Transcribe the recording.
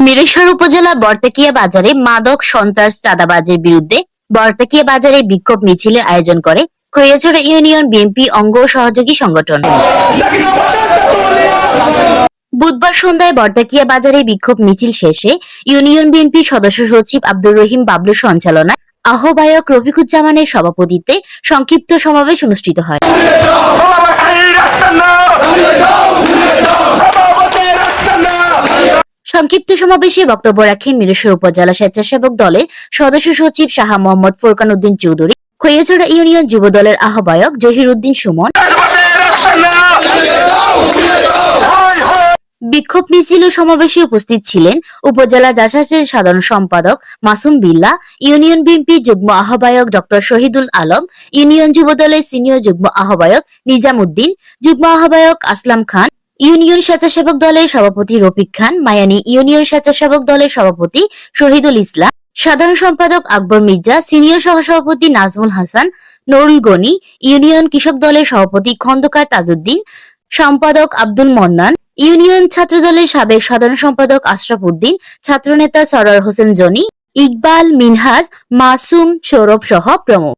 মিরেশ্বর উপজেলা বর্তাকিয়া বাজারে মাদক সন্ত্রাস চাঁদাবাজের বিরুদ্ধে বর্তাকিয়া বাজারে বিক্ষোভ মিছিলের আয়োজন করে খৈয়াছড়া ইউনিয়ন বিএনপি অঙ্গ ও সহযোগী সংগঠন। বুধবার সন্ধ্যায় বর্তাকিয়া বাজারে বিক্ষোভ মিছিল শেষে ইউনিয়ন বিএনপির সদস্য সচিব আব্দুর রহিম বাবলুর সঞ্চালনায় আহ্বায়ক রফিকুজ্জামানের সভাপতিত্বে সংক্ষিপ্ত সমাবেশ অনুষ্ঠিত হয়। সংক্ষিপ্ত সমাবেশে বক্তব্য রাখেন মিরেশ্বর উপজেলা স্বেচ্ছাসেবক দলের সদস্য সচিব শাহ মোহাম্মদ ফোরকান উদ্দিন চৌধুরী, খৈয়াছড়া ইউনিয়ন যুব দলের আহ্বায়ক জহির উদ্দিন সুমন। বিক্ষোভ মিছিল ও সমাবেশে উপস্থিত ছিলেন উপজেলা জাসাসের সাধারণ সম্পাদক মাসুম বিল্লাহ, ইউনিয়ন বিএনপি যুগ্ম আহ্বায়ক ডক্টর শহীদুল আলম, ইউনিয়ন যুব দলের সিনিয়র যুগ্ম আহ্বায়ক নিজাম উদ্দিন, যুগ্ম আহ্বায়ক আসলাম খান, ইউনিয়ন স্বেচ্ছাসেবক দলের সভাপতি রফিক খান, মায়ানী ইউনিয়ন স্বেচ্ছাসেবক দলের সভাপতি শহীদুল ইসলাম, সাধারণ সম্পাদক আকবর মির্জা, সিনিয়র সহসভাপতি নাজমুল হাসান, নুরুল গনি, ইউনিয়ন কৃষক দলের সভাপতি খন্দকার তাজউদ্দিন, সম্পাদক আব্দুল মন্নান, ইউনিয়ন ছাত্র দলের সাবেক সাধারণ সম্পাদক আশরাফ উদ্দিন, ছাত্রনেতা সরোয়ার হোসেন জনি, ইকবাল, মিনহাজ, মাসুম, সৌরভ সহ প্রমুখ।